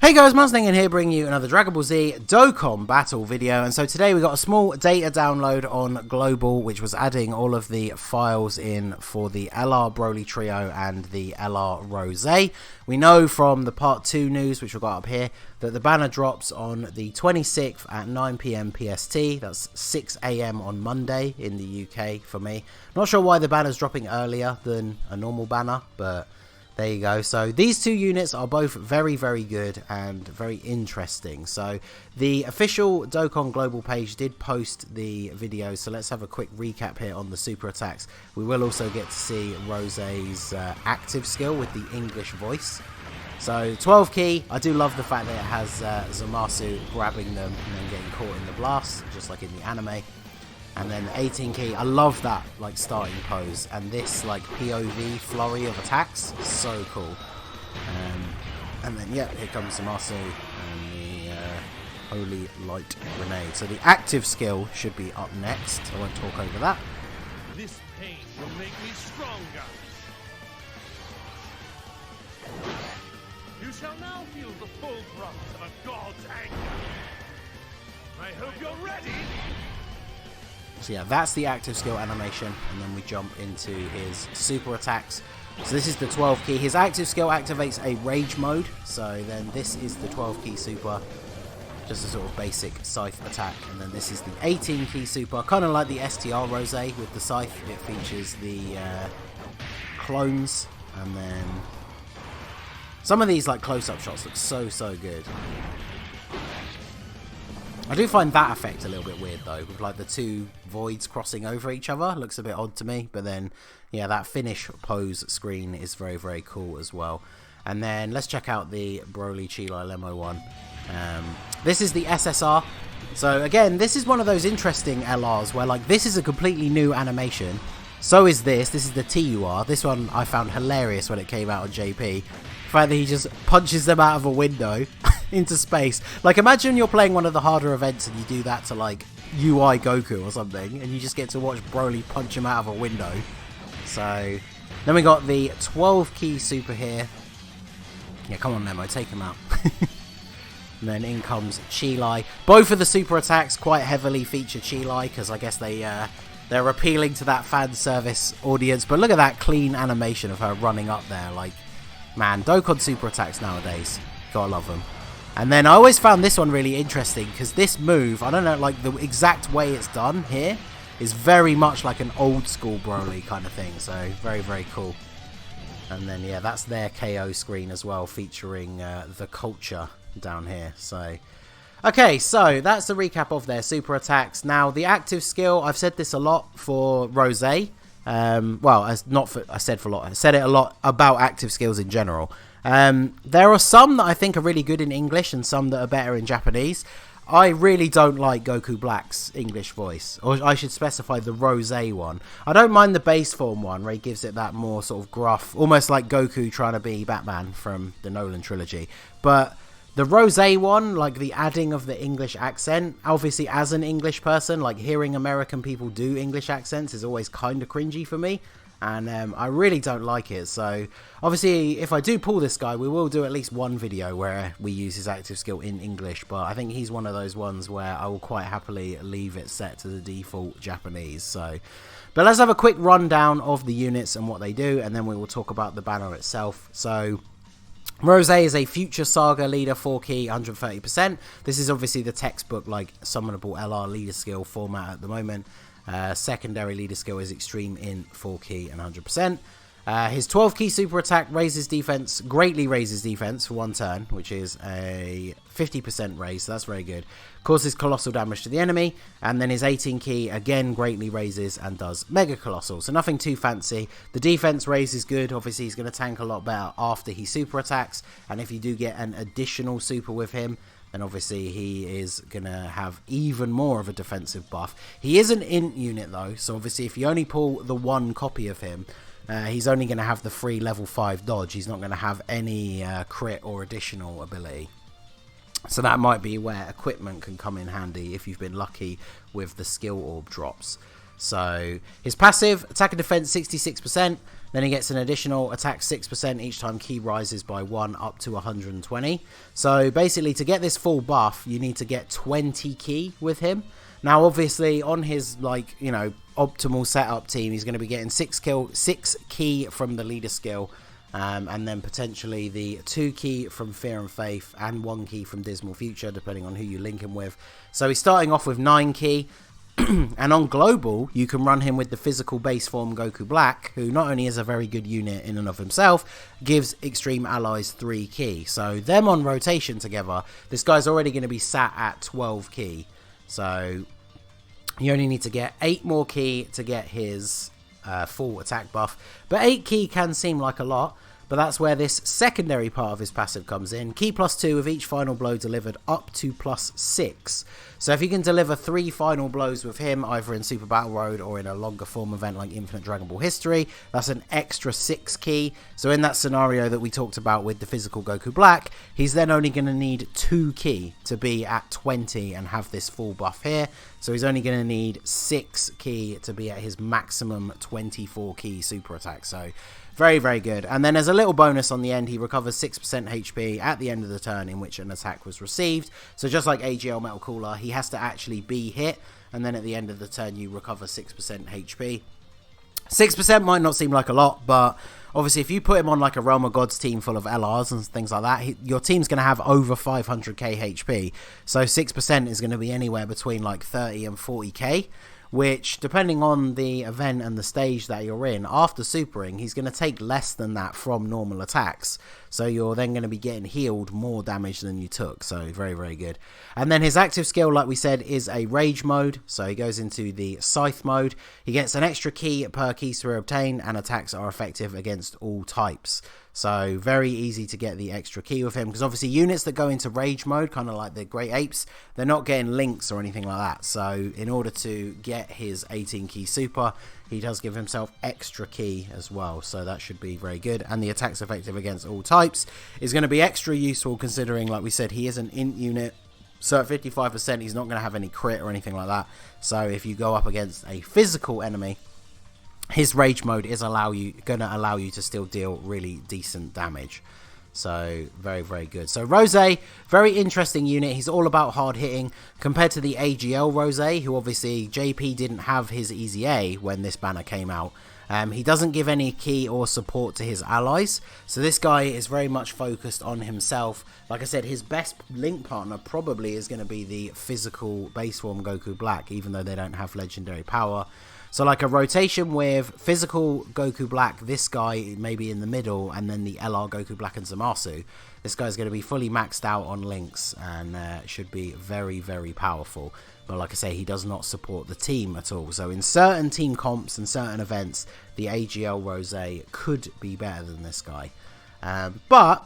Hey guys, Mustang in here bringing you another Dragon Ball Z Dokkan battle video, and so today we got a small data download on Global which was adding all of the files in for the LR Broly Trio and the LR Rose. We know from the part 2 news which we've got up here that the banner drops on the 26th at 9 PM PST, that's 6 AM on Monday in the UK for me. Not sure why the banner's dropping earlier than a normal banner, but there you go. So these two units are both very, very good and very interesting. So the official Dokkan Global page did post the video. So let's have a quick recap here on the super attacks. We will also get to see Rose's active skill with the English voice. So 12 key, I do love the fact that it has Zamasu grabbing them and then getting caught in the blast, just like in the anime. And then 18 key, I love that like starting pose, and this like POV flurry of attacks, so cool. And then yeah, here comes Zamasu and the Holy Light Grenade. So the active skill should be up next. I won't talk over that. This pain will make me stronger. You shall now feel the full brunt of a god's anger. I hope you're ready. So yeah, that's the active skill animation, and then we jump into his super attacks. So this is the 12 key. His active skill activates a rage mode, so then this is the 12 key super, just a sort of basic scythe attack, and then this is the 18 key super, kind of like the STR Rose with the scythe. It features the clones, and then some of these like close-up shots look so good. I do find that effect a little bit weird though, with like the two voids crossing over each other. Looks a bit odd to me, but then yeah, that finish pose screen is very cool as well. And then let's check out the Broly Chila Lemo one. This is the SSR. So again, this is one of those interesting LRs where like this is a completely new animation. So is this. This is the TUR. This one I found hilarious when it came out on JP. The fact that he just punches them out of a window into space. Like imagine you're playing one of the harder events and you do that to like UI Goku or something, and you just get to watch Broly punch him out of a window. So then we got the 12 key super here. Yeah, come on Nemo, take him out. And then in comes Chilai. Both of the super attacks quite heavily feature Chilai because I guess they're appealing to that fan service audience. But look at that clean animation of her running up there. Like, man, Dokkan super attacks nowadays, gotta love them. And then I always found this one really interesting because this move, I don't know, like the exact way it's done here is very much like an old school Broly kind of thing. So very cool. And then yeah, that's their KO screen as well, featuring the culture down here. So okay, so that's the recap of their super attacks. Now the active skill, I've said this a lot for Rose. Well, I said it a lot about active skills in general. There are some that I think are really good in English and some that are better in Japanese. I really don't like Goku Black's English voice, or I should specify the Rose one. I don't mind the base form one where he gives it that more sort of gruff, almost like Goku trying to be Batman from the Nolan trilogy. But the Rose one, like the adding of the English accent, obviously as an English person, like hearing American people do English accents is always kind of cringy for me. And I really don't like it. So obviously if I do pull this guy, we will do at least one video where we use his active skill in English. But I think he's one of those ones where I will quite happily leave it set to the default Japanese. So, but let's have a quick rundown of the units and what they do, and then we will talk about the banner itself. So Rose is a Future Saga leader, 4 key, 130%. This is obviously the textbook like Summonable LR leader skill format at the moment. Secondary leader skill is extreme in 4 key and 100%. His 12 key super attack raises defense, greatly raises defense for 1 turn, which is a 50% raise, so that's very good. Causes colossal damage to the enemy, and then his 18 key again greatly raises and does mega colossal, so nothing too fancy. The defense raise is good, obviously he's going to tank a lot better after he super attacks, and if you do get an additional super with him, then obviously he is going to have even more of a defensive buff. He is an int unit though, so obviously if you only pull the 1 copy of him, he's only going to have the free level 5 dodge. He's not going to have any crit or additional ability. So that might be where equipment can come in handy if you've been lucky with the skill orb drops. So his passive, attack and defense 66%, then he gets an additional attack 6% each time ki rises by 1 up to 120. So basically to get this full buff, you need to get 20 ki with him. Now obviously on his, like, you know, optimal setup team, he's going to be getting 6 ki from the leader skill, and then potentially the 2 ki from Fear and Faith and 1 ki from Dismal Future, depending on who you link him with. So he's starting off with 9 ki. And on global, you can run him with the physical base form Goku Black, who not only is a very good unit in and of himself, gives extreme allies 3 ki. So them on rotation together, this guy's already going to be sat at 12 ki. So you only need to get 8 more ki to get his full attack buff. But 8 ki can seem like a lot, but that's where this secondary part of his passive comes in. Ki +2 of each final blow delivered up to +6. So if you can deliver 3 final blows with him, either in Super Battle Road or in a longer form event like Infinite Dragon Ball History, that's an extra 6 ki. So in that scenario that we talked about with the physical Goku Black, he's then only going to need 2 ki to be at 20 and have this full buff here. So he's only going to need 6 ki to be at his maximum 24 ki super attack. So very, very good. And then as a little bonus on the end, he recovers 6% HP at the end of the turn in which an attack was received. So just like AGL Metal Cooler, he has to actually be hit, and then at the end of the turn you recover 6% HP. 6% might not seem like a lot, but obviously if you put him on like a Realm of Gods team full of LRs and things like that, your team's going to have over 500k HP. So 6% is going to be anywhere between like 30 and 40k. Which, depending on the event and the stage that you're in, after supering, he's going to take less than that from normal attacks. So you're then going to be getting healed more damage than you took. So very, very good. And then his active skill, like we said, is a Rage mode. So he goes into the Scythe mode. He gets an extra ki per ki sphere obtained, and attacks are effective against all types. So very easy to get the extra ki with him, because obviously units that go into Rage mode, kind of like the Great Apes, they're not getting links or anything like that. So in order to get his 18 ki super, he does give himself extra ki as well. So that should be very good. And the attacks effective against all types is going to be extra useful, considering, like we said, he is an int unit. So at 55%, he's not going to have any crit or anything like that. So if you go up against a physical enemy, his Rage mode is going to allow you to still deal really decent damage. So very, very good. So Rose, very interesting unit. He's all about hard hitting compared to the AGL Rose, who obviously JP didn't have his Easy A when this banner came out. He doesn't give any ki or support to his allies. So this guy is very much focused on himself. Like I said, his best link partner probably is going to be the physical base form Goku Black, even though they don't have legendary power. So like a rotation with physical Goku Black, this guy maybe in the middle, and then the LR Goku Black and Zamasu. This guy's going to be fully maxed out on links and should be very, very powerful. But like I say, he does not support the team at all. So in certain team comps and certain events, the AGL Rose could be better than this guy. But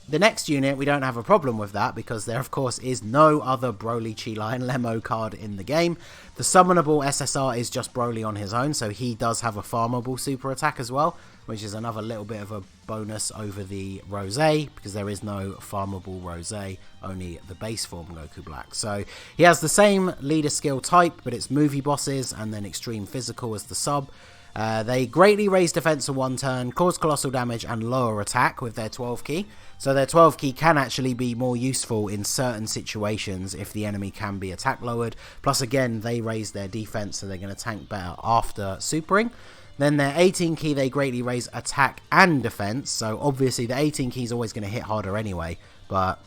the next unit, we don't have a problem with that, because there, of course, is no other Broly, Chi-Lai, and Lemo card in the game. The Summonable SSR is just Broly on his own, so he does have a farmable super attack as well, which is another little bit of a bonus over the Rose, because there is no farmable Rose, only the base form Goku Black. So he has the same leader skill type, but it's movie bosses and then extreme physical as the sub. They greatly raise defense in one turn, cause colossal damage, and lower attack with their 12 ki. So their 12 ki can actually be more useful in certain situations if the enemy can be attack lowered. Plus again, they raise their defense, so they're going to tank better after supering. Then their 18 ki, they greatly raise attack and defense. So obviously the 18 ki is always going to hit harder anyway, but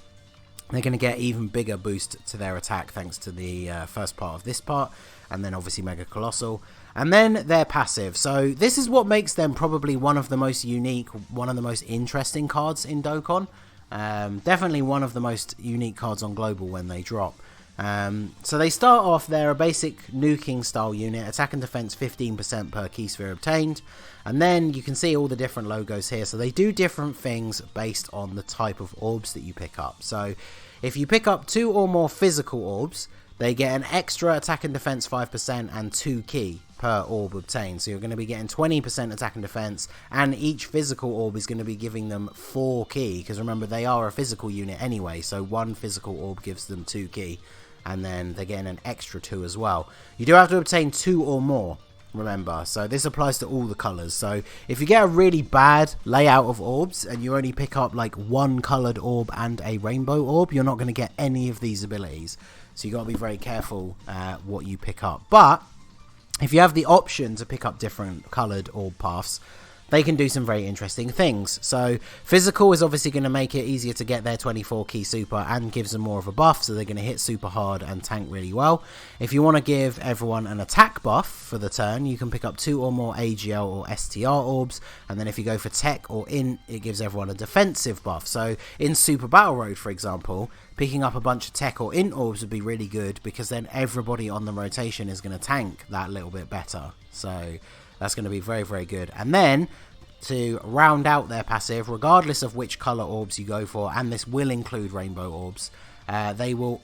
they're going to get even bigger boost to their attack thanks to the first part of this part, and then obviously Mega Colossal. And then their passive. So this is what makes them probably one of the most unique, one of the most interesting cards in Dokkan. Definitely one of the most unique cards on Global when they drop. So they start off, they're a basic nuking style unit, attack and defense 15% per ki sphere obtained. And then you can see all the different logos here. So they do different things based on the type of orbs that you pick up. So if you pick up 2 or more physical orbs, they get an extra attack and defense 5% and 2 ki per orb obtained. So you're going to be getting 20% attack and defense, and each physical orb is going to be giving them 4 ki, because remember, they are a physical unit anyway, so 1 physical orb gives them 2 ki, and then they're getting an extra 2 as well. You do have to obtain 2 or more, remember. So this applies to all the colors. So if you get a really bad layout of orbs and you only pick up like one colored orb and a rainbow orb, you're not going to get any of these abilities. So you got to be very careful what you pick up. But if you have the option to pick up different colored orb paths, they can do some very interesting things. So physical is obviously going to make it easier to get their 24 key super and gives them more of a buff, so they're going to hit super hard and tank really well. If you want to give everyone an attack buff for the turn, you can pick up 2 or more AGL or STR orbs, and then if you go for tech or int, it gives everyone a defensive buff. So in Super Battle Road, for example, picking up a bunch of tech or int orbs would be really good, because then everybody on the rotation is going to tank that little bit better. So that's going to be very, very good. And then to round out their passive, regardless of which color orbs you go for, and this will include rainbow orbs, they will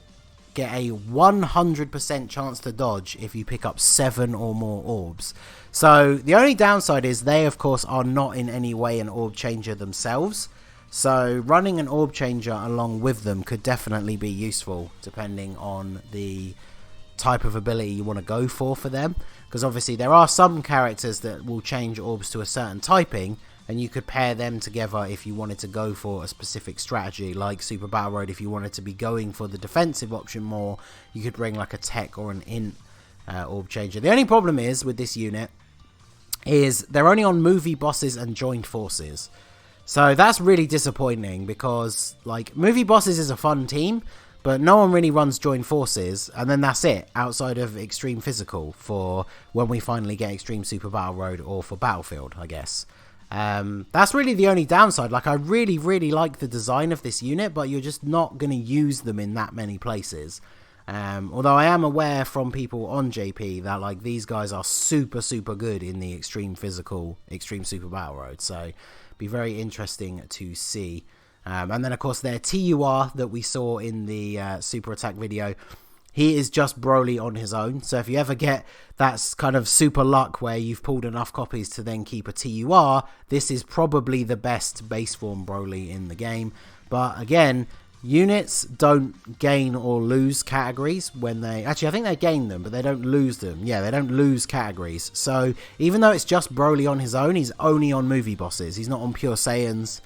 get a 100% chance to dodge if you pick up 7 or more orbs. So the only downside is they, of course, are not in any way an orb changer themselves. So running an orb changer along with them could definitely be useful, depending on the type of ability you want to go for them, because obviously there are some characters that will change orbs to a certain typing, and you could pair them together if you wanted to go for a specific strategy. Like Super Battle Road, if you wanted to be going for the defensive option more, you could bring like a tech or an int orb changer. The only problem is with this unit is they're only on movie bosses and joined forces, so that's really disappointing, because like movie bosses is a fun team, but no one really runs joined forces, and then that's it, outside of Extreme Physical, for when we finally get Extreme Super Battle Road, or for Battlefield, I guess. That's really the only downside. Like, I really, really like the design of this unit, but you're just not going to use them in that many places. Although I am aware from people on JP that like these guys are super, super good in the Extreme Physical, Extreme Super Battle Road, so be very interesting to see. And then, of course, their TUR that we saw in the Super Attack video, he is just BROLY on his own. So if you ever get that kind of super luck where you've pulled enough copies to then keep a TUR, this is probably the best base form BROLY in the game. But again, units don't gain or lose categories when they... Actually, I think they gain them, but they don't lose them. Yeah, they don't lose categories. So even though it's just BROLY on his own, he's only on movie bosses. He's not on Pure Saiyans.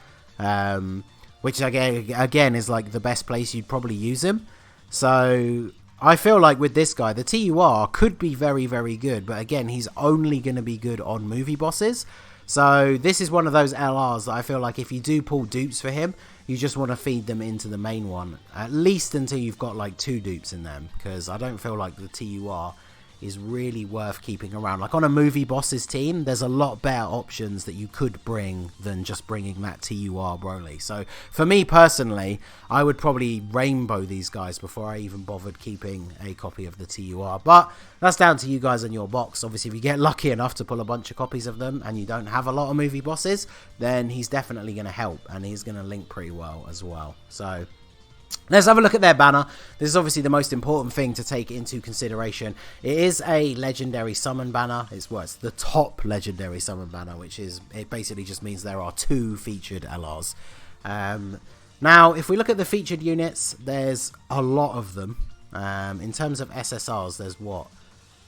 Which again is like the best place you'd probably use him. So I feel like with this guy, the TUR could be very, very good, but again, he's only going to be good on movie bosses. So this is one of those LRs that I feel like if you do pull dupes for him, you just want to feed them into the main one, at least until you've got like 2 dupes in them, because I don't feel like the TUR is really worth keeping around. Like on a movie bosses team, there's a lot better options that you could bring than just bringing that TUR BROLY. So for me personally, I would probably rainbow these guys before I even bothered keeping a copy of the TUR. But that's down to you guys and your box. Obviously, if you get lucky enough to pull a bunch of copies of them and you don't have a lot of movie bosses, then he's definitely going to help, and he's going to link pretty well as well. So let's have a look at their banner. This is obviously the most important thing to take into consideration. It is a legendary summon banner. It's the top legendary summon banner, which is, it basically just means there are 2 featured LRs. Now, if we look at the featured units, there's a lot of them. In terms of SSRs, there's what?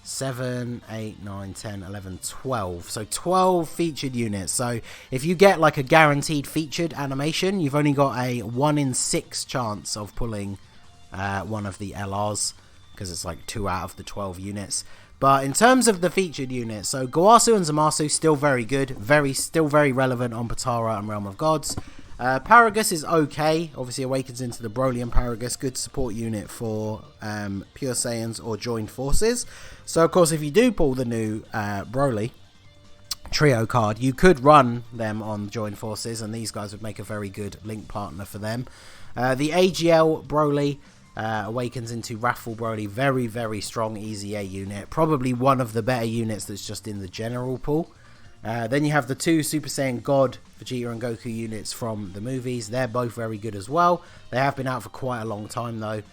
7, 8, 9, 10, 11, 12. So 12 featured units. So if you get like a guaranteed featured animation, you've only got a 1 in 6 chance of pulling one of the LRs, because it's like 2 out of the 12 units. But in terms of the featured units, so Gowasu and Zamasu still very good, still very relevant on Potara and Realm of Gods. Paragus is okay, obviously awakens into the BROLY and Paragus, good support unit for Pure Saiyans or joined forces. So of course if you do pull the new BROLY trio card, you could run them on joined forces, and these guys would make a very good link partner for them. The AGL BROLY awakens into Wrathful BROLY, very, very strong easy A unit, probably one of the better units that's just in the general pool. Then you have the 2 Super Saiyan God, Vegeta and Goku units from the movies. They're both very good as well. They have been out for quite a long time though.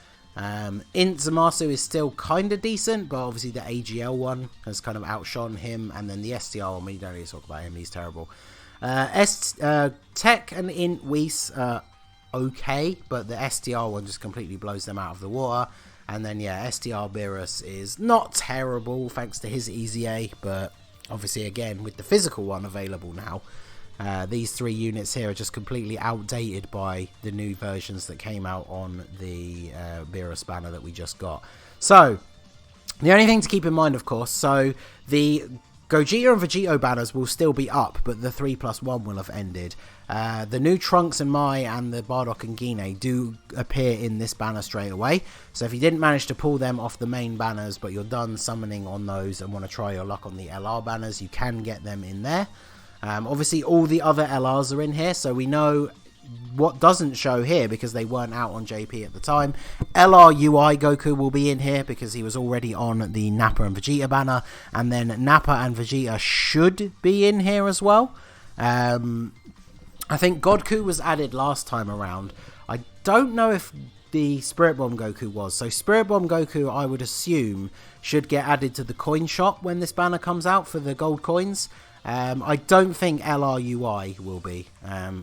Int Zamasu is still kind of decent, but obviously the AGL one has kind of outshone him, and then the STR one, we don't really talk about him, he's terrible. Tech and Int Whis okay, but the STR one just completely blows them out of the water. And then, yeah, STR Beerus is not terrible thanks to his easy A, but obviously, again, with the physical one available now, these 3 units here are just completely outdated by the new versions that came out on the Beerus banner that we just got. So, the only thing to keep in mind, of course, so the Gogeta and Vegito banners will still be up, but the 3+1 will have ended. The new Trunks and Mai and the Bardock and Gine do appear in this banner straight away. So if you didn't manage to pull them off the main banners, but you're done summoning on those and want to try your luck on the LR banners, you can get them in there. Obviously, all the other LRs are in here, so we know what doesn't show here because they weren't out on JP at the time. LR UI Goku will be in here because he was already on the Nappa and Vegeta banner, and then Nappa and Vegeta should be in here as well. I think Godku was added last time around. I don't know if the Spirit Bomb Goku was. So Spirit Bomb Goku, I would assume, should get added to the coin shop when this banner comes out for the gold coins. I don't think LRUI will be.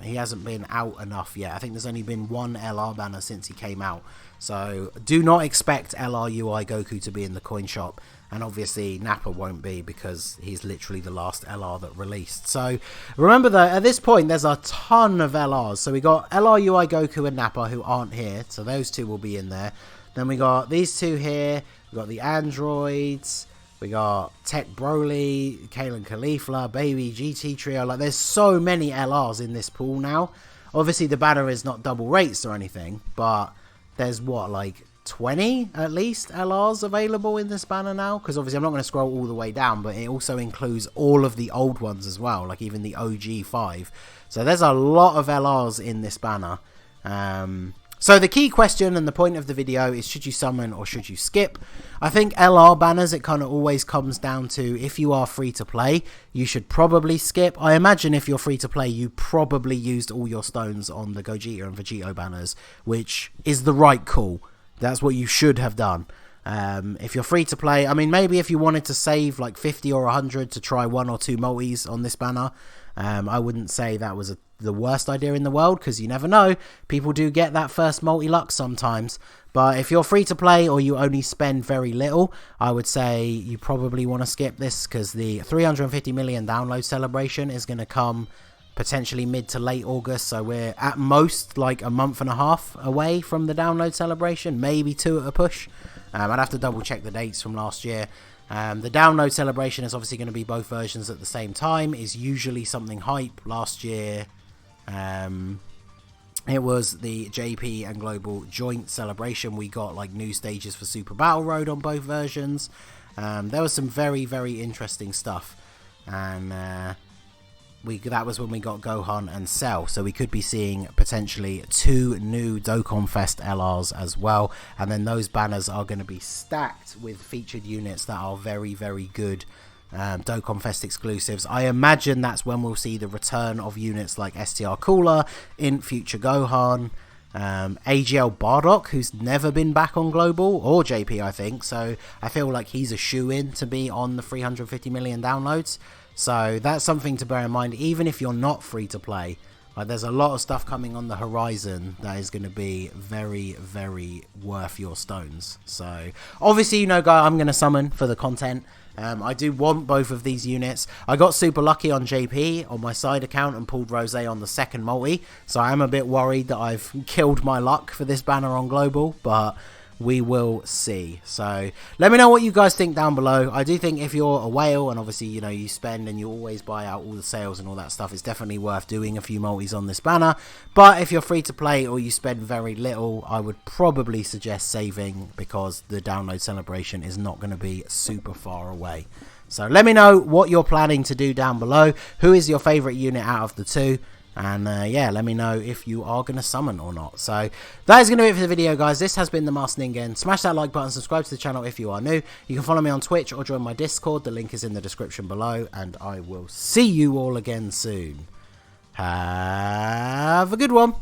He hasn't been out enough yet. I think there's only been one LR banner since he came out. So do not expect LRUI Goku to be in the coin shop. And obviously Nappa won't be because he's literally the last LR that released. So remember that at this point there's a ton of LRs. So we got LRUI Goku and Nappa who aren't here. So those 2 will be in there. Then we got these 2 here. We got the androids. We got Tech BROLY, Kalen Caulifla, Baby, GT Trio. Like, there's so many LRs in this pool now. Obviously, the banner is not double rates or anything, but there's what, like 20 at least LRs available in this banner now? Because obviously, I'm not going to scroll all the way down, but it also includes all of the old ones as well, like even the OG 5. So there's a lot of LRs in this banner. So the key question and the point of the video is, should you summon or should you skip? I think LR banners, it kind of always comes down to, if you are free to play, you should probably skip. I imagine if you're free to play, you probably used all your stones on the Gogeta and Vegito banners, which is the right call. That's what you should have done. If you're free to play, I mean, maybe if you wanted to save like 50 or 100 to try 1 or 2 multis on this banner, I wouldn't say that was the worst idea in the world, because you never know, people do get that first multi-luck sometimes. But if you're free to play or you only spend very little, I would say you probably want to skip this, because the 350 million download celebration is going to come potentially mid to late August, so we're at most like a month and a half away from the download celebration, maybe 2 at a push. I'd have to double check the dates from last year. The download celebration is obviously going to be both versions at the same time. Is usually something hype. Last year it was the JP and Global joint celebration. We got like new stages for Super Battle Road on both versions. There was some very, very interesting stuff, and that was when we got Gohan and Cell, so we could be seeing potentially 2 new Dokkan Fest LRs as well, and then those banners are going to be stacked with featured units that are very, very good Dokkan Fest exclusives. I imagine that's when we'll see the return of units like STR Cooler, in Future Gohan, AGL Bardock, who's never been back on Global or JP, I think, so I feel like he's a shoe-in to be on the 350 million downloads. So that's something to bear in mind, even if you're not free to play. Like, there's a lot of stuff coming on the horizon that is going to be very, very worth your stones. So obviously, you know, guys, I'm going to summon for the content. I do want both of these units. I got super lucky on JP on my side account and pulled Rose on the second multi, so I am a bit worried that I've killed my luck for this banner on Global, but we will see. So let me know what you guys think down below. I do think if you're a whale and obviously, you know, you spend and you always buy out all the sales and all that stuff, it's definitely worth doing a few multis on this banner. But if you're free to play or you spend very little, I would probably suggest saving, because the download celebration is not going to be super far away. So let me know what you're planning to do down below. Who is your favorite unit out of the 2? And yeah, let me know if you are going to summon or not. So that is going to be it for the video, guys. This has been the Master Ningen. Smash that like button, subscribe to the channel if you are new. You can follow me on Twitch or join my Discord. The link is in the description below. And I will see you all again soon. Have a good one.